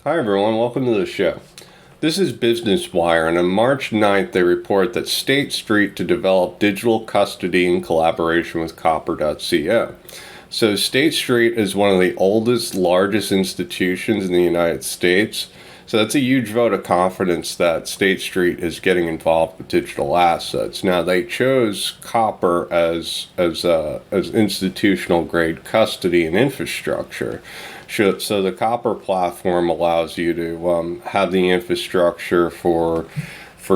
Hi everyone, welcome to the show. This is Business Wire, and on March 9th they report that State Street to develop digital custody in collaboration with Copper.co. So State Street is one of the oldest, largest institutions in the United States. So that's a huge vote of confidence that State Street is getting involved with digital assets. Now they chose Copper as institutional grade custody and infrastructure. So the Copper platform allows you to have the infrastructure for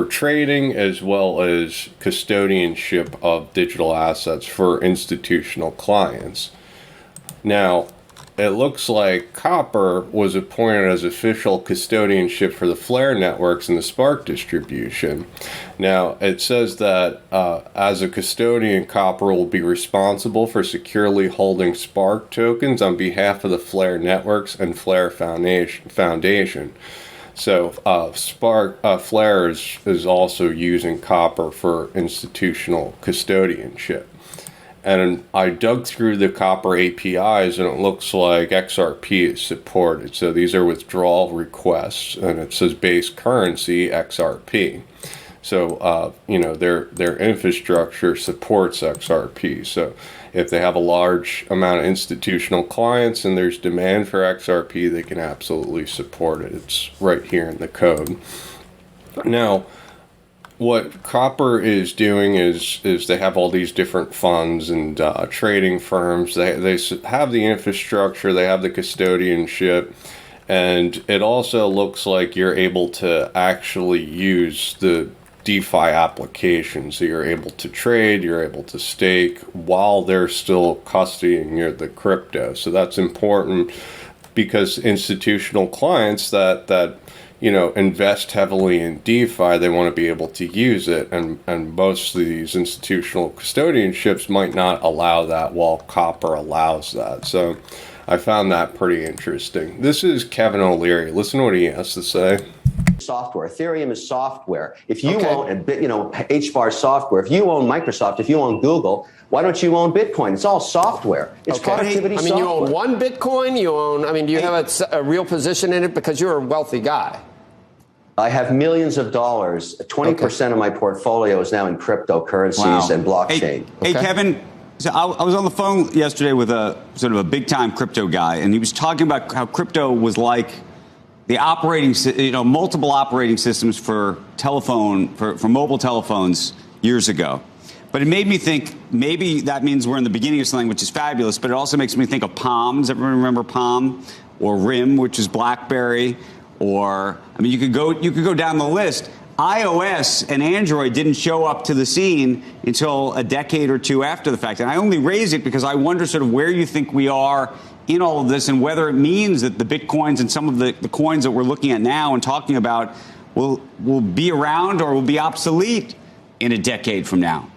trading as well as custodianship of digital assets for institutional clients. Now, it looks like Copper was appointed as official custodianship for the Flare networks and the Spark distribution. Now, it says that as a custodian, Copper will be responsible for securely holding Spark tokens on behalf of the Flare networks and Flare Foundation. So Flare is also using Copper for institutional custodianship. And I dug through the Copper APIs, and it looks like XRP is supported. So these are withdrawal requests, and it says base currency XRP. So their infrastructure supports XRP. So if they have a large amount of institutional clients and there's demand for XRP, they can absolutely support it. It's right here in the code. Now, what Copper is doing is they have all these different funds and trading firms. They have the infrastructure, they have the custodianship, and it also looks like you're able to actually use the DeFi application. So you're able to trade, you're able to stake while they're still custodying the crypto. So that's important because institutional clients that invest heavily in DeFi, they want to be able to use it, and most of these institutional custodianships might not allow that, while Copper allows that. So I found that pretty interesting. This is Kevin O'Leary. Listen to what he has to say. Software. Ethereum is software. If you own, hbar software, if you own Microsoft, if you own Google, why don't you own Bitcoin? It's all software. It's productivity software. You own one Bitcoin? Do you have a real position in it? Because you're a wealthy guy. I have millions of dollars. 20% of my portfolio is now in cryptocurrencies and blockchain. Hey, Kevin. So I was on the phone yesterday with a sort of a big-time crypto guy, and he was talking about how crypto was like the multiple operating systems for mobile telephones years ago. But it made me think maybe that means we're in the beginning of something which is fabulous, but it also makes me think of Palm. Does everyone remember Palm? Or RIM, which is BlackBerry? You could go down the list. iOS and Android didn't show up to the scene until a decade or two after the fact. And I only raise it because I wonder sort of where you think we are in all of this and whether it means that the Bitcoins and some of the coins that we're looking at now and talking about will be around or will be obsolete in a decade from now.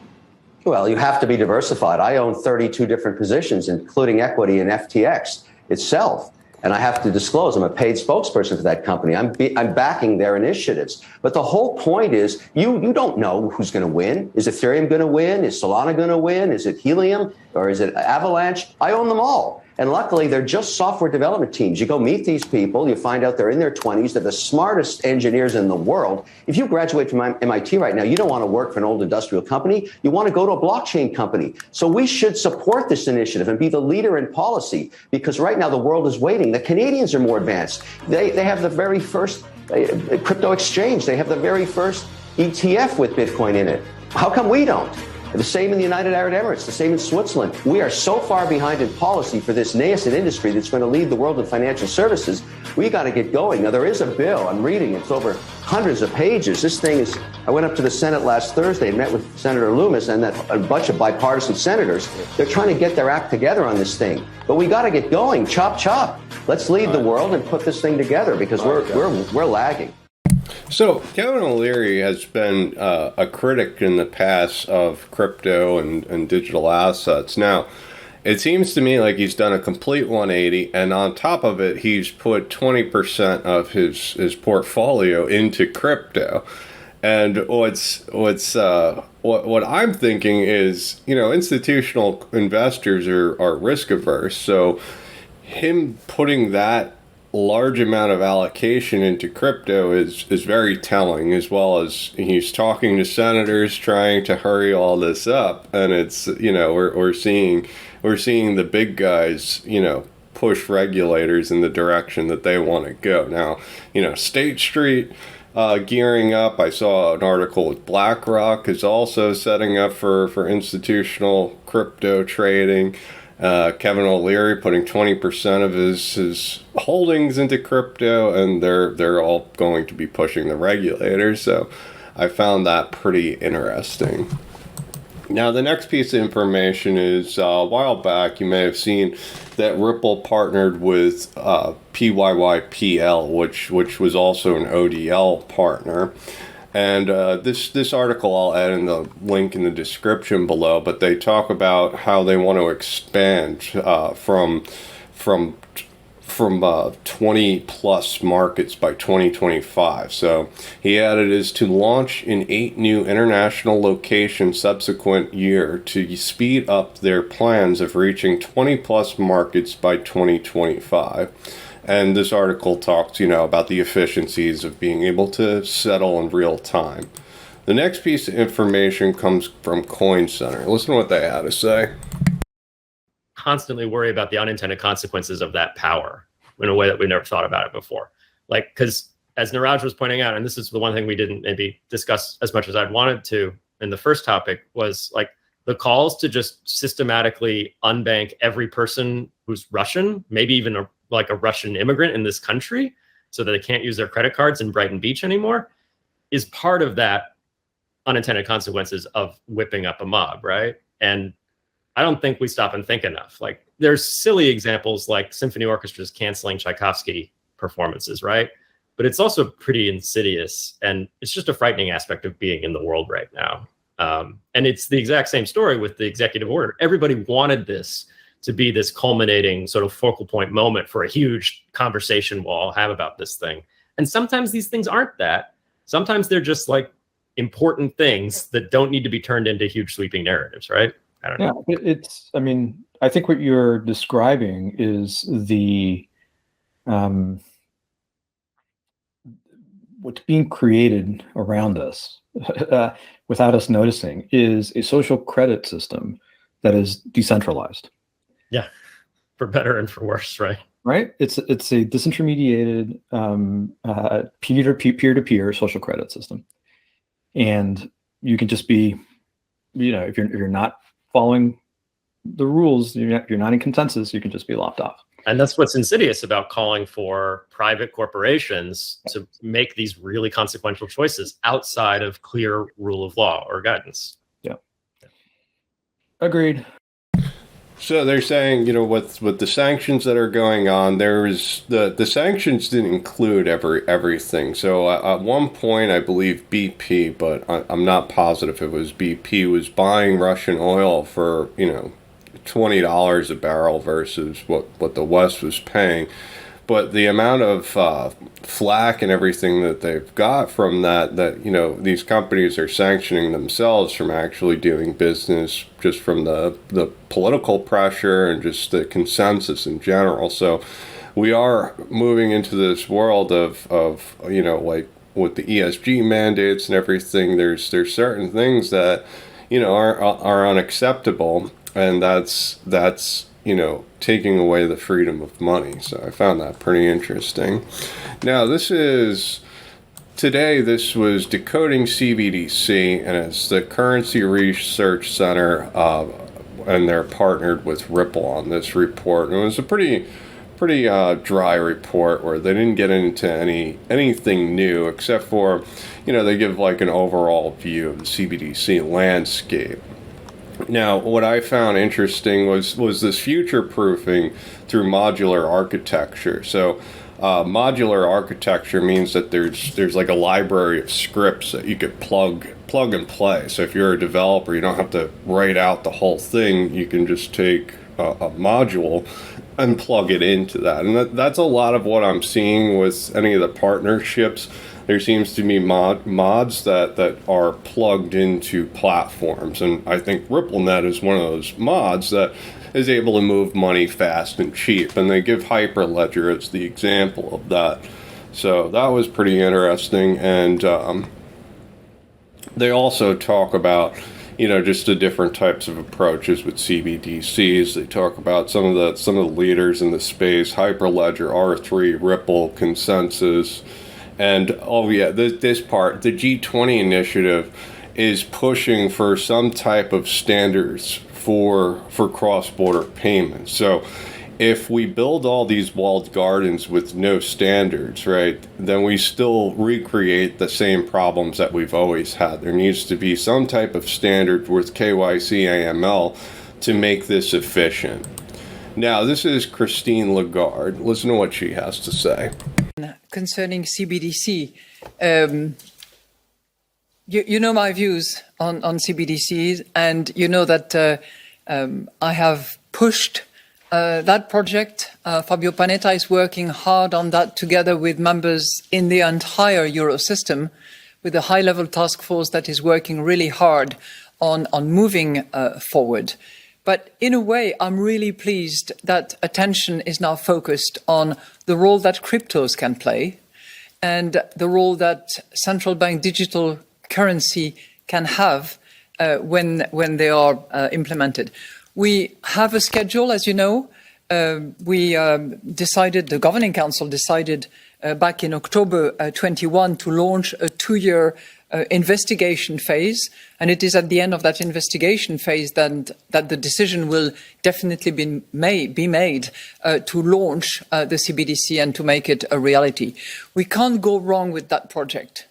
Well, you have to be diversified. I own 32 different positions, including equity in FTX itself. And I have to disclose, I'm a paid spokesperson for that company. I'm backing their initiatives. But the whole point is, you don't know who's going to win. Is Ethereum going to win? Is Solana going to win? Is it Helium? Or is it Avalanche? I own them all. And luckily, they're just software development teams. You go meet these people, you find out they're in their 20s, they're the smartest engineers in the world. If you graduate from MIT right now, you don't want to work for an old industrial company. You want to go to a blockchain company. So we should support this initiative and be the leader in policy, because right now the world is waiting. The Canadians are more advanced. They have the very first crypto exchange. They have the very first ETF with Bitcoin in it. How come we don't? The same in the United Arab Emirates, the same in Switzerland. We are so far behind in policy for this nascent industry that's going to lead the world in financial services. We got to get going. Now, there is a bill. I'm reading. It's over hundreds of pages. This thing is, I went up to the Senate last Thursday and met with Senator Loomis and a bunch of bipartisan senators. They're trying to get their act together on this thing. But we got to get going. Chop, chop. Let's lead the world and put this thing together, because we're lagging. So Kevin O'Leary has been a critic in the past of crypto and digital assets. Now, it seems to me like he's done a complete 180, and on top of it, he's put 20% of his portfolio into crypto. And what I'm thinking is, institutional investors are risk averse, so him putting that large amount of allocation into crypto is very telling, as well as he's talking to senators trying to hurry all this up. And it's, we're seeing the big guys, push regulators in the direction that they want to go. Now, State Street gearing up. I saw an article with BlackRock is also setting up for institutional crypto trading. Kevin O Leary putting 20% of his holdings into crypto, and they're all going to be pushing the regulators. So I found that pretty interesting. Now, the next piece of information is a while back, you may have seen that Ripple partnered with PYYPL, which was also an ODL partner. And this article I'll add in the link in the description below, but they talk about how they want to expand from 20 plus markets by 2025. So he added is to launch in 8 new international locations subsequent year to speed up their plans of reaching 20 plus markets by 2025. And this article talks, about the efficiencies of being able to settle in real time. The next piece of information comes from Coin Center. Listen to what they had to say. Constantly worry about the unintended consequences of that power in a way that we never thought about it before. Because as Niraj was pointing out, and this is the one thing we didn't maybe discuss as much as I'd wanted to in the first topic, was the calls to just systematically unbank every person who's Russian, maybe even a Russian immigrant in this country, so that they can't use their credit cards in Brighton Beach anymore, is part of that unintended consequences of whipping up a mob, right? And I don't think we stop and think enough. There's silly examples like symphony orchestras canceling Tchaikovsky performances, right? But it's also pretty insidious, and it's just a frightening aspect of being in the world right now. And it's the exact same story with the executive order. Everybody wanted this to be this culminating sort of focal point moment for a huge conversation we'll all have about this thing. And sometimes these things aren't that. Sometimes they're just important things that don't need to be turned into huge sweeping narratives, right? I don't know. Yeah, I think what you're describing is what's being created around us without us noticing is a social credit system that is decentralized. Yeah, for better and for worse, right? Right. It's a disintermediated peer-to-peer social credit system, and you can just be, if you're not following the rules, you're not in consensus, you can just be lopped off. And that's what's insidious about calling for private corporations to make these really consequential choices outside of clear rule of law or guidance. Yeah. Agreed. So they're saying, with the sanctions that are going on, there is the sanctions didn't include everything. So at one point, I believe BP, but I'm not positive it was BP, was buying Russian oil for $20 a barrel versus what the West was paying. But the amount of flack and everything that they've got from that these companies are sanctioning themselves from actually doing business, just from the political pressure and just the consensus in general. So we are moving into this world of with the ESG mandates and everything. There's certain things that are unacceptable, and that's taking away the freedom of money. So I found that pretty interesting. Now, this was Decoding CBDC, and it's the Currency Research Center, and they're partnered with Ripple on this report. And it was a pretty dry report where they didn't get into anything new, except for, they give an overall view of the CBDC landscape. Now, what I found interesting was this future proofing through modular architecture. So modular architecture means that there's a library of scripts that you could plug and play. So if you're a developer, you don't have to write out the whole thing. You can just take a module and plug it into that. And that's a lot of what I'm seeing with any of the partnerships. there seems to be mods that are plugged into platforms. And I think RippleNet is one of those mods that is able to move money fast and cheap. And they give Hyperledger as the example of that. So that was pretty interesting. And they also talk about, just the different types of approaches with CBDCs. They talk about some of the leaders in the space: Hyperledger, R3, Ripple, Consensus, and this part, the G20 initiative is pushing for some type of standards for cross-border payments. So if we build all these walled gardens with no standards, right, then we still recreate the same problems that we've always had. There needs to be some type of standard with KYC, AML to make this efficient. Now, this is Christine Lagarde. Listen to what she has to say. Concerning CBDC, you know my views on CBDCs, and you know that I have pushed that project. Fabio Panetta is working hard on that together with members in the entire Eurosystem, with a high-level task force that is working really hard on moving forward. But in a way, I'm really pleased that attention is now focused on the role that cryptos can play and the role that central bank digital currency can have when they are implemented. We have a schedule, as you know. The Governing Council decided back in October 21 to launch a 2-year investigation phase. And it is at the end of that investigation phase that the decision will definitely be made to launch the CBDC and to make it a reality. We can't go wrong with that project.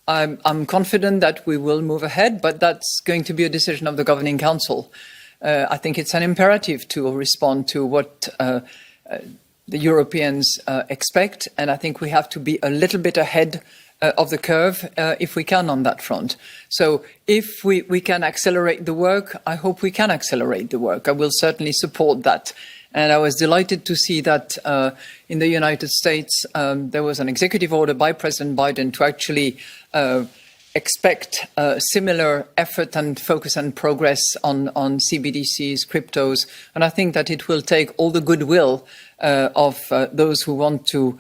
I'm confident that we will move ahead, but that's going to be a decision of the Governing Council. I think it's an imperative to respond to what the Europeans expect, and I think we have to be a little bit ahead of the curve if we can on that front. So if we can accelerate the work, I hope we can accelerate the work. I will certainly support that. And I was delighted to see that in the United States, there was an executive order by President Biden to actually expect similar effort and focus and progress on CBDCs, cryptos. And I think that it will take all the goodwill of those who want to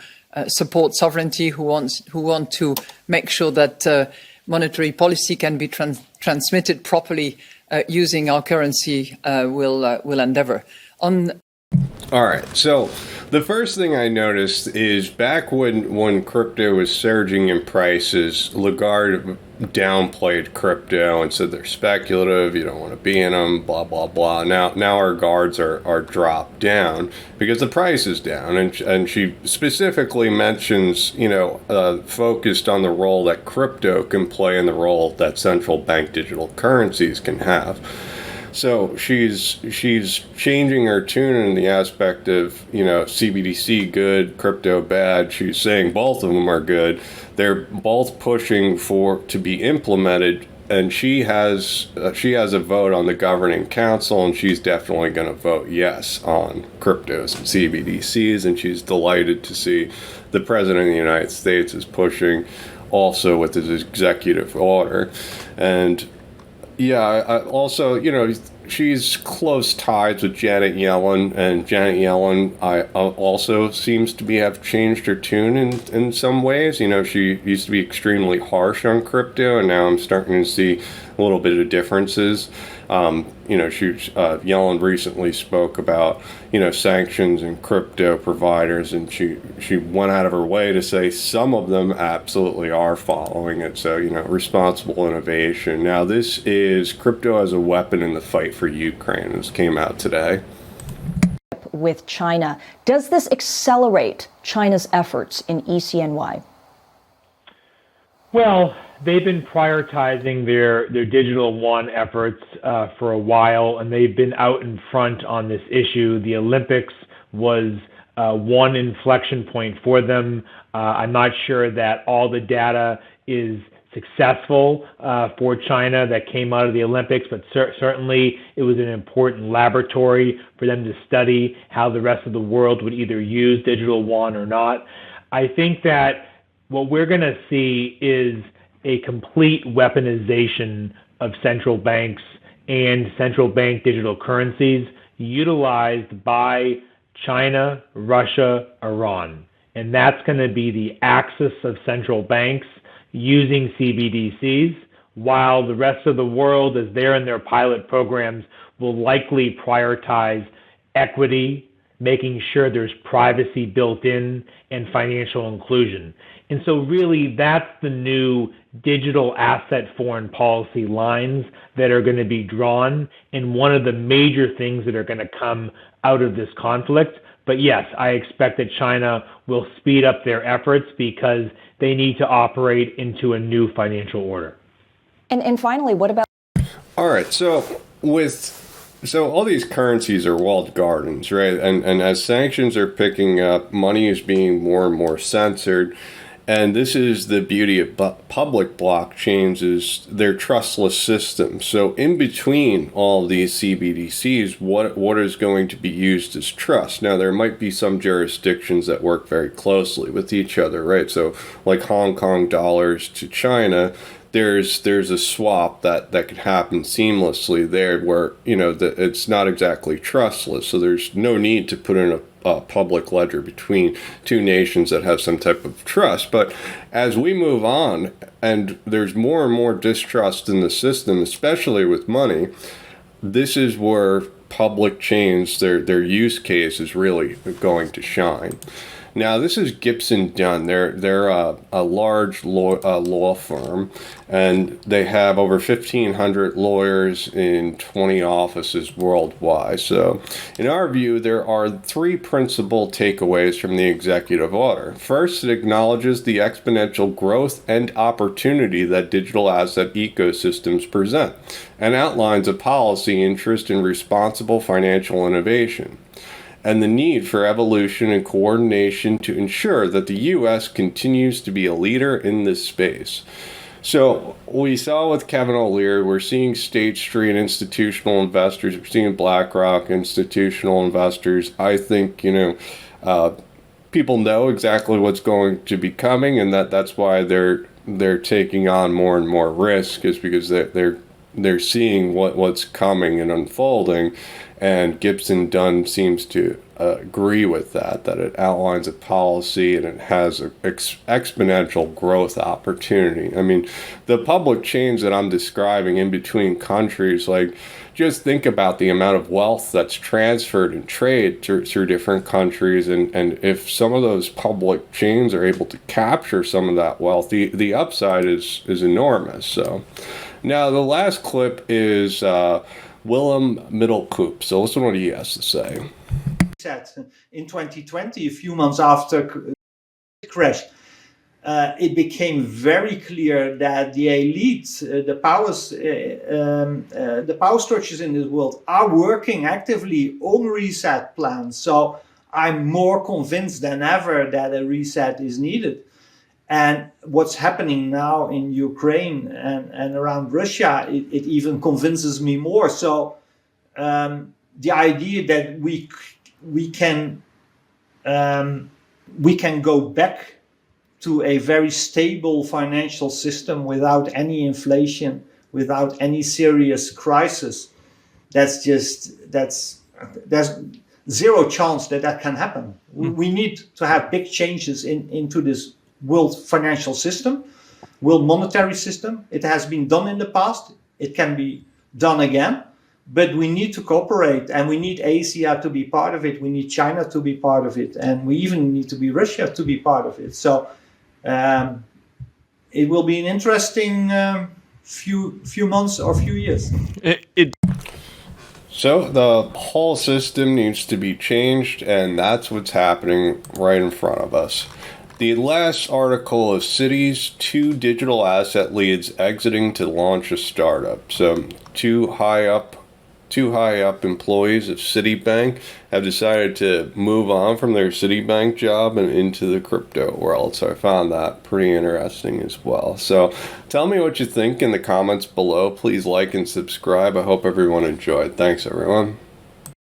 support sovereignty, who want to make sure that monetary policy can be transmitted properly using our currency will endeavor. All right, so the first thing I noticed is back when crypto was surging in prices, Lagarde downplayed crypto and said they're speculative, you don't want to be in them, blah, blah, blah. Now our guards are dropped down because the price is down. And she specifically mentions, focused on the role that crypto can play and the role that central bank digital currencies can have. So she's changing her tune in the aspect of, CBDC good, crypto bad. She's saying both of them are good. They're both pushing to be implemented, and she has a vote on the Governing Council, and she's definitely going to vote yes on cryptos and CBDCs, and she's delighted to see the President of the United States is pushing also with his executive order. And yeah, also, she's close ties with Janet Yellen, and Janet Yellen also seems to have changed her tune in some ways. She used to be extremely harsh on crypto, and now I'm starting to see a little bit of differences. Yellen recently spoke about, sanctions and crypto providers, and she went out of her way to say some of them absolutely are following it. So, responsible innovation. Now, this is crypto as a weapon in the fight for Ukraine. This came out today. With China, does this accelerate China's efforts in ECNY? Well, they've been prioritizing their digital yuan efforts for a while, and they've been out in front on this issue. The Olympics was one inflection point for them. I'm not sure that all the data is successful for China that came out of the Olympics, but certainly it was an important laboratory for them to study how the rest of the world would either use digital yuan or not. I think that what we're going to see is a complete weaponization of central banks and central bank digital currencies utilized by China, Russia, Iran. And that's going to be the axis of central banks using CBDCs, while the rest of the world, as they're in their pilot programs, will likely prioritize equity, making sure there's privacy built in, and financial inclusion. And so really that's the new digital asset foreign policy lines that are going to be drawn, and one of the major things that are going to come out of this conflict. But yes, I expect that China will speed up their efforts because they need to operate into a new financial order. And finally, what about? All right, so all these currencies are walled gardens, right? And as sanctions are picking up, money is being more and more censored. And this is the beauty of public blockchains, is they're trustless systems. So in between all these CBDCs, what is going to be used as trust? Now, there might be some jurisdictions that work very closely with each other, right? So like Hong Kong dollars to China, there's a swap that could happen seamlessly there where, it's not exactly trustless. So there's no need to put in a public ledger between two nations that have some type of trust. But as we move on and there's more and more distrust in the system, especially with money, this is where public chains, their use case is really going to shine. Now, this is Gibson Dunn. They're a large law firm, and they have over 1,500 lawyers in 20 offices worldwide. So, in our view, there are three principal takeaways from the executive order. First, it acknowledges the exponential growth and opportunity that digital asset ecosystems present, and outlines a policy interest in responsible financial innovation, and the need for evolution and coordination to ensure that the U.S. continues to be a leader in this space. So we saw with Kevin O Leary, we're seeing State Street institutional investors, we're seeing BlackRock institutional investors. I think, people know exactly what's going to be coming, and that's why they're taking on more and more risk, is because they're seeing what's coming and unfolding. And Gibson Dunn seems to agree with that it outlines a policy and it has an exponential growth opportunity. I mean, the public chains that I'm describing in between countries, like, just think about the amount of wealth that's transferred and trade through different countries. And if some of those public chains are able to capture some of that wealth, the upside is enormous. So now the last clip is Willem Middelkoop. So listen to what he has to say. In 2020, a few months after the crash, it became very clear that the elites, the power structures in this world are working actively on reset plans. So I'm more convinced than ever that a reset is needed. And what's happening now in Ukraine and around Russia, it even convinces me more. So the idea that we can go back to a very stable financial system without any inflation, without any serious crisis, there's zero chance that can happen. We need to have big changes into this world financial system, world monetary system. It has been done in the past. It can be done again, but we need to cooperate, and we need Asia to be part of it. We need China to be part of it, and we even need to be Russia to be part of it. So it will be an interesting few months or few years. So the whole system needs to be changed, and that's what's happening right in front of us. The last article of Citi's 2 digital asset leads exiting to launch a startup. So two high up employees of Citibank have decided to move on from their Citibank job and into the crypto world. So I found that pretty interesting as well. So tell me what you think in the comments below. Please like and subscribe. I hope everyone enjoyed. Thanks, everyone.